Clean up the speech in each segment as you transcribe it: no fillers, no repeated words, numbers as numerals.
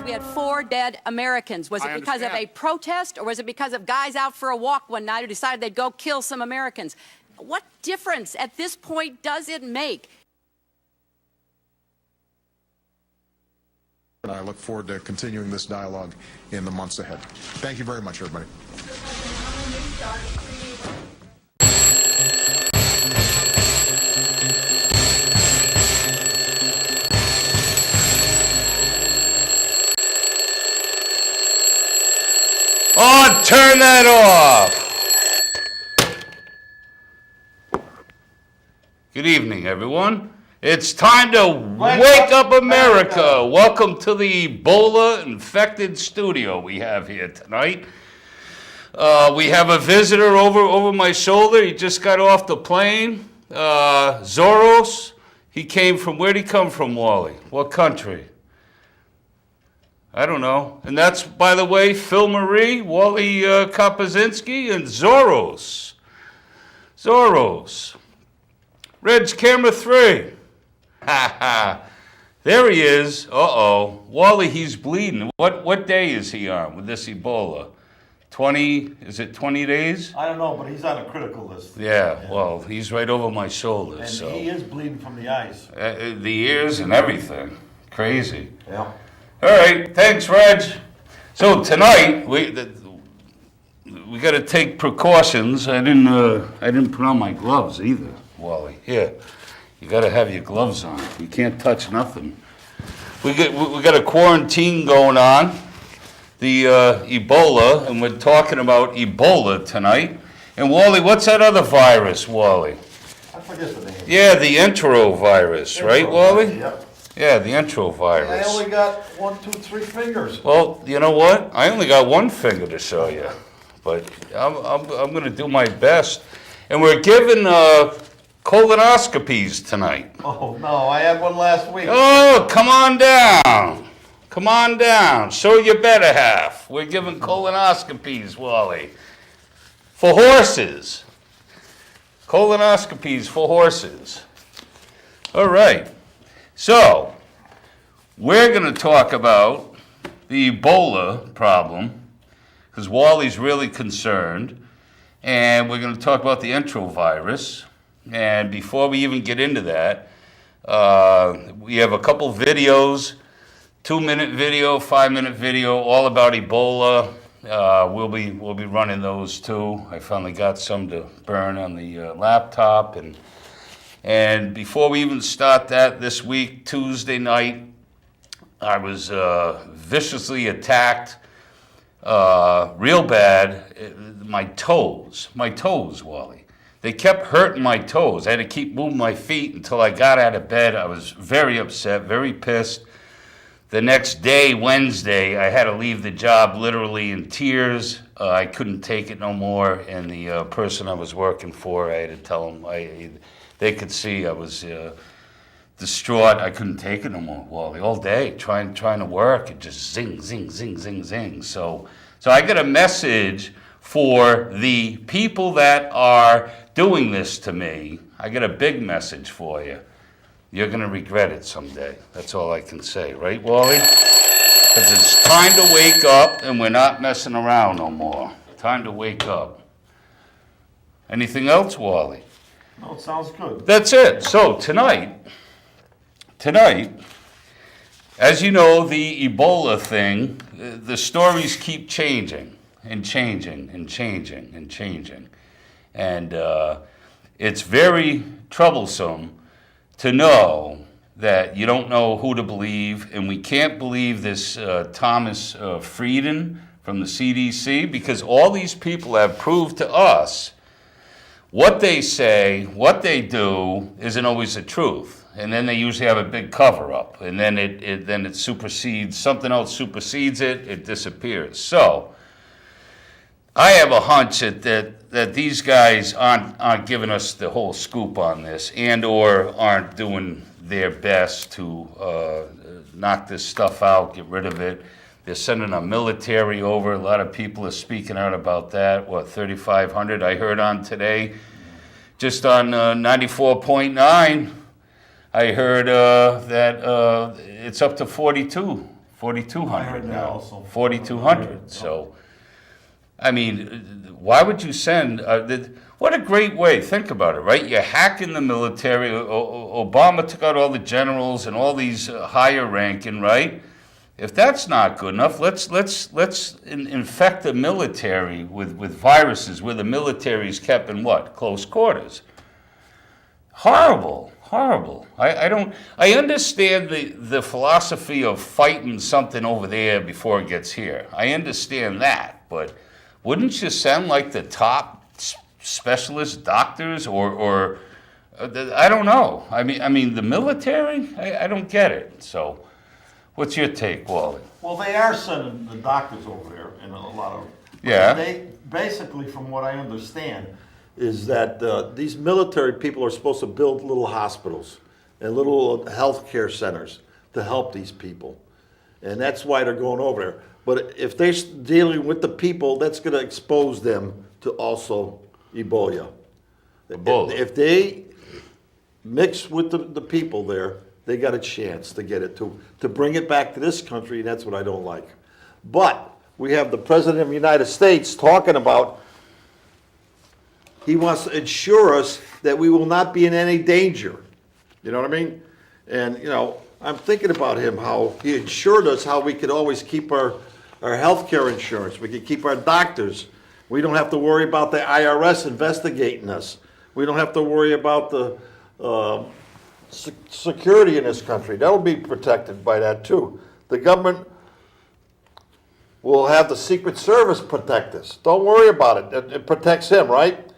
We had 4 dead Americans. Was it because of a protest, or was it because of guys out for a walk one night who decided they'd go kill some Americans? What difference at this point does it make? I look forward to continuing this dialogue in the months ahead. Thank you very much, everybody. Oh, turn that off! Good evening, everyone. It's time to wake up America. Welcome to the Ebola-infected studio we have here tonight. We have a visitor over my shoulder. He just got off the plane. Zoros. He came from, where'd he come from, Wally? What country? I don't know. And that's, by the way, Phil Marie, Wally Kopaczynski, and Zoros. Zoros. Red's camera 3. Ha ha. There he is. Uh-oh. Wally, he's bleeding. What day is he on with this Ebola? 20, is it 20 days? I don't know, but he's on a critical list. Yeah, well, he's right over my shoulder. And so. he is bleeding from the eyes. The ears and everything. Crazy. Yeah. All right, thanks, Reg. So tonight we got to take precautions. I didn't put on my gloves either, Wally. Here, you got to have your gloves on. You can't touch nothing. We got a quarantine going on, the Ebola, and we're talking about Ebola tonight. And Wally, what's that other virus, Wally? I forget the name. Yeah, the Enterovirus, right, Wally? Yep. Yeah, the Enterovirus. I only got 1, 2, 3 fingers. Well, you know what? I only got one finger to show you, but I'm going to do my best. And we're giving colonoscopies tonight. Oh, no, I had one last week. Oh, come on down. Come on down. Show your better half. We're giving colonoscopies, Wally. For horses. Colonoscopies for horses. All right. So, we're going to talk about the Ebola problem, because Wally's really concerned, and we're going to talk about the enterovirus. And before we even get into that, we have a couple videos, 2-minute video, 5-minute video, all about Ebola. We'll be running those too. I finally got some to burn on the laptop, and before we even start that, this week, Tuesday night, I was viciously attacked, real bad. My toes, Wally. They kept hurting my toes. I had to keep moving my feet until I got out of bed. I was very upset, very pissed. The next day, Wednesday, I had to leave the job literally in tears. I couldn't take it no more, and the person I was working for, I had to tell them, they could see I was distraught. I couldn't take it no more, Wally. All day, trying to work, and just zing, zing, zing, zing, zing. So I got a message for the people that are doing this to me. I got a big message for you. You're going to regret it someday. That's all I can say, right, Wally? Because it's time to wake up, and we're not messing around no more. Time to wake up. Anything else, Wally? No, it sounds good. That's it. So tonight, as you know, the Ebola thing, the stories keep changing and changing and changing and changing. And it's very troublesome to know that you don't know who to believe, and we can't believe this Thomas Frieden from the CDC, because all these people have proved to us what they say, what they do, isn't always the truth. and then they usually have a big cover-up, and then it supersedes, something else supersedes it, it disappears. So I have a hunch that these guys aren't giving us the whole scoop on this, and or aren't doing their best to knock this stuff out, get rid of it. They're sending a military over. A lot of people are speaking out about that. What, 3,500 I heard on today. Just on 94.9, I heard that it's up to 4,200 now. 4,200. So, I mean, why would you send? What a great way. Think about it, right? You're hacking the military. Obama took out all the generals and all these higher ranking, right? If that's not good enough, let's infect the military with viruses where the military is kept in what? Close quarters. Horrible, horrible. I understand the philosophy of fighting something over there before it gets here. I understand that, but wouldn't you send like the top specialist doctors or I don't know. I mean the military? I don't get it. So. What's your take, Wally? Well, they are sending the doctors over there in a lot of. Yeah. They basically, from what I understand, is that these military people are supposed to build little hospitals and little health care centers to help these people, and that's why they're going over there. But if they're dealing with the people, that's going to expose them to also Ebola. If they mix with the people there, they got a chance to get it, to bring it back to this country, and that's what I don't like. But we have the President of the United States talking about, he wants to ensure us that we will not be in any danger. You know what I mean? And, you know, I'm thinking about him, how he assured us how we could always keep our health care insurance. We could keep our doctors. We don't have to worry about the IRS investigating us. We don't have to worry about the security in this country. That will be protected by that too. The government will have the Secret Service protect us. Don't worry about it. It protects him, right?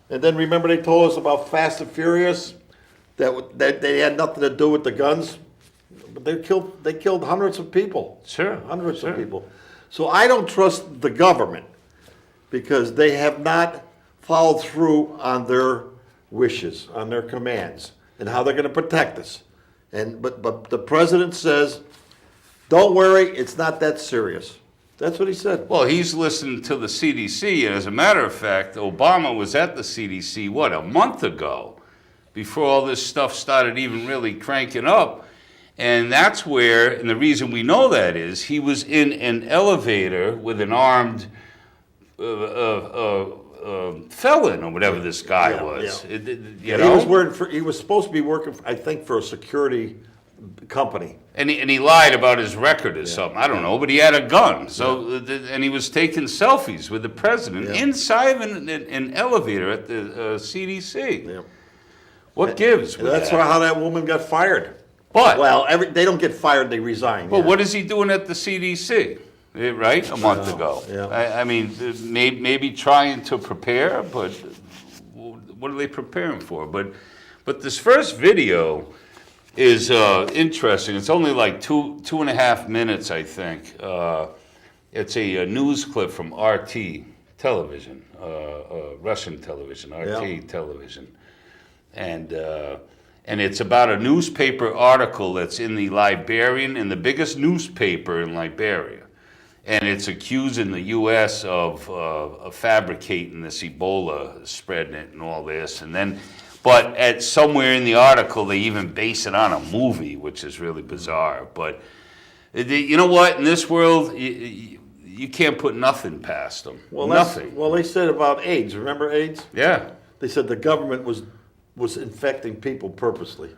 And then remember they told us about Fast and Furious, that they had nothing to do with the guns, but they killed hundreds of people. Sure. Hundreds of people. So I don't trust the government because they have not followed through on their wishes, on their commands, and how they're going to protect us. But the president says, don't worry, it's not that serious. That's what he said. Well, he's listening to the CDC, and as a matter of fact, Obama was at the CDC, what, a month ago, before all this stuff started even really cranking up. And that's where, and the reason we know that is, he was in an elevator with an armed felon or whatever this guy was. Yeah. You know? He was supposed to be working, I think, for a security company. And he lied about his record or something. I don't know, but he had a gun. So and he was taking selfies with the president inside an elevator at the CDC. Yeah. What gives? With that's how that woman got fired. But well, they don't get fired; they resign. But what is he doing at the CDC? Right, a month ago. Yeah. I mean, maybe trying to prepare, but what are they preparing for? But this first video is interesting. It's only like two and a half minutes, I think. It's a news clip from RT television, Russian television, RT television, and it's about a newspaper article that's in the Liberian, in the biggest newspaper in Liberia. And it's accusing the U.S. of fabricating this Ebola, spreading it and all this. And then, but at somewhere in the article, they even base it on a movie, which is really bizarre. But you know what? In this world, you can't put nothing past them. Well, nothing. Well, they said about AIDS. Remember AIDS? Yeah. They said the government was infecting people purposely.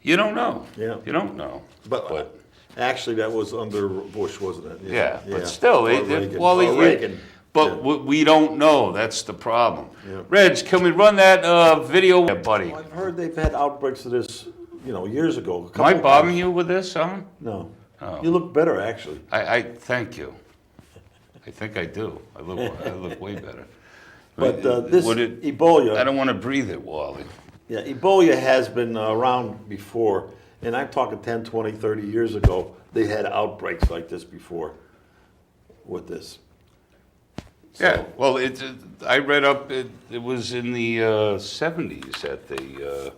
You don't know. Yeah. You don't know. But actually, that was under Bush, wasn't it? Yeah, but still, Reagan. But we don't know. That's the problem. Yeah. Reg, can we run that video, buddy? Well, I've heard they've had outbreaks of this, years ago. Am I bothering you with this, son? No. Oh. You look better, actually. I thank you. I think I do. I look way better. But this Ebola. I don't want to breathe it, Wally. Yeah, Ebola has been around before, and I'm talking 10, 20, 30 years ago, they had outbreaks like this before with this. Yeah, well, I read up, it was in the 70s that they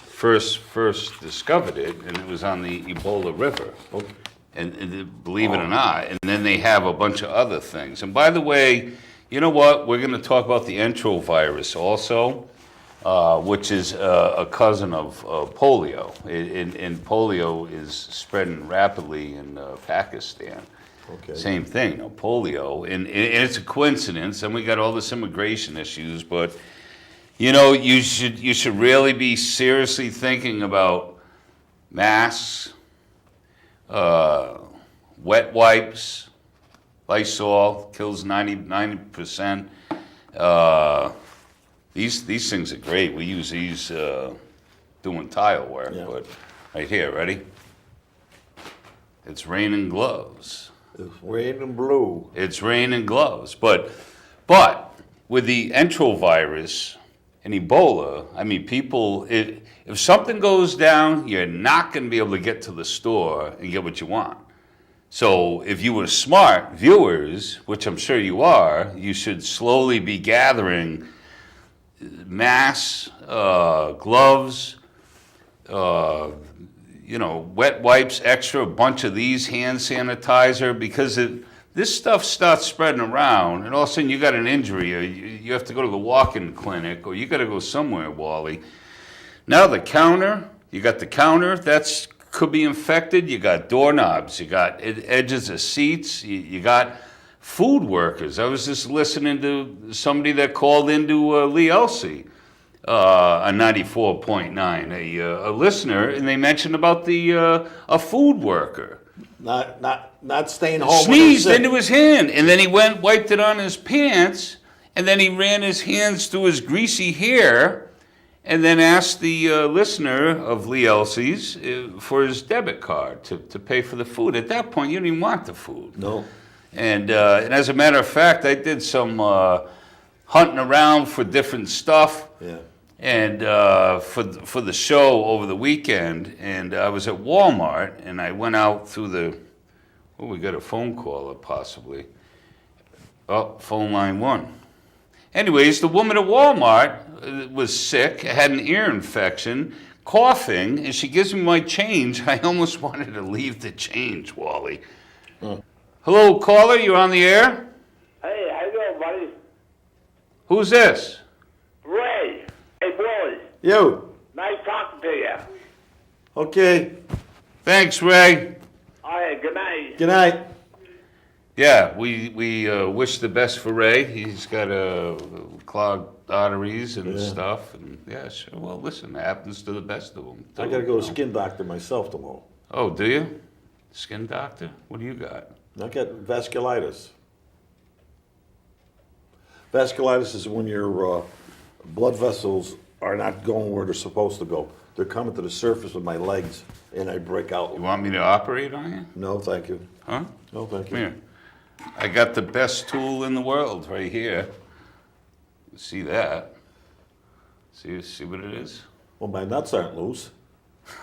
first discovered it, and it was on the Ebola River. Okay. And believe it or not, and then they have a bunch of other things. And by the way, you know what? We're going to talk about the Enterovirus also, which is a cousin of polio. And polio is spreading rapidly in Pakistan. Okay. Same thing, polio. And it's a coincidence, and we got all this immigration issues, but you should really be seriously thinking about masks, wet wipes, Lysol kills 90%. These things are great. We use these doing tile work. Yeah. But right here, ready? It's raining gloves. It's raining blue. It's raining gloves. But with the enterovirus and Ebola, I mean, people, if something goes down, you're not going to be able to get to the store and get what you want. So if you were smart viewers, which I'm sure you are, you should slowly be gathering masks, gloves, wet wipes, extra, a bunch of these, hand sanitizer, because this stuff starts spreading around, and all of a sudden you got an injury, or you have to go to the walk-in clinic, or you got to go somewhere, Wally. Now you got the counter, that's could be infected. You got doorknobs, you got edges of seats, you got food workers. I was just listening to somebody that called into Lee Elsey on 94.9, a listener, and they mentioned about a food worker. Not staying home. Sneezed into his hand, and then he wiped it on his pants, and then he ran his hands through his greasy hair, and then asked the listener of Lee Elsey's for his debit card to pay for the food. At that point, you didn't even want the food. No. And as a matter of fact, I did some hunting around for different stuff. Yeah. And for the show over the weekend, and I was at Walmart, and I went out through we got a phone call possibly. Oh, phone line 1. Anyways, the woman at Walmart was sick, had an ear infection, coughing, and she gives me my change. I almost wanted to leave the change, Wally. Hello, caller, you're on the air? Hey, how you doing, buddy? Who's this? Ray. Hey, boys. You. Nice talking to you. Okay. Thanks, Ray. All right, good night. Good night. Yeah, we wish the best for Ray. He's got clogged arteries and stuff. And yeah, sure. Well, listen, it happens to the best of them. I got to go to skin doctor myself tomorrow. Oh, do you? Skin doctor? What do you got? I got vasculitis. Vasculitis is when your blood vessels are not going where they're supposed to go. They're coming to the surface of my legs, and I break out. You want me to operate on you? No, thank you. Huh? No, thank you. Come here. I got the best tool in the world right here. See that? See what it is? Well, my nuts aren't loose.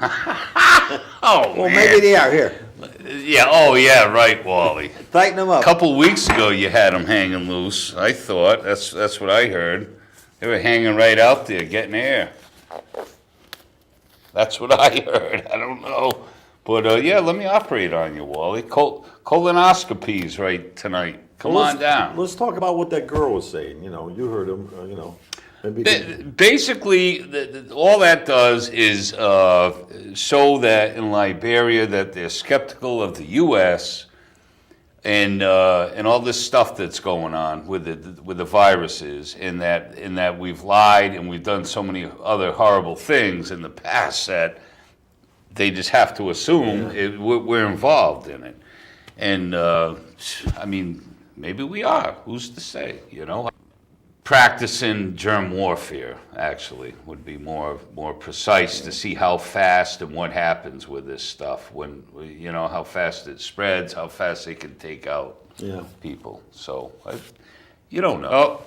Oh, Well, man. maybe they are. Here, Yeah, oh, yeah, right, Wally. tighten them A up. couple weeks ago, you had them hanging loose. I thought that's what I heard. They were hanging right out there, getting air. That's what I heard. I don't know, but yeah, let me operate on you, Wally. Colonoscopies right tonight. Come Well, on down. Let's talk about what that girl was saying. You heard him. Maybe Basically, all that does is show that in Liberia that they're skeptical of the U.S. and all this stuff that's going on with the viruses, in that we've lied and we've done so many other horrible things in the past that they just have to assume we're involved in it. And I mean, maybe we are. Who's to say? Practicing germ warfare, actually, would be more precise to see how fast and what happens with this stuff, when, how fast it spreads, how fast they can take out people. So, you don't know. Oh,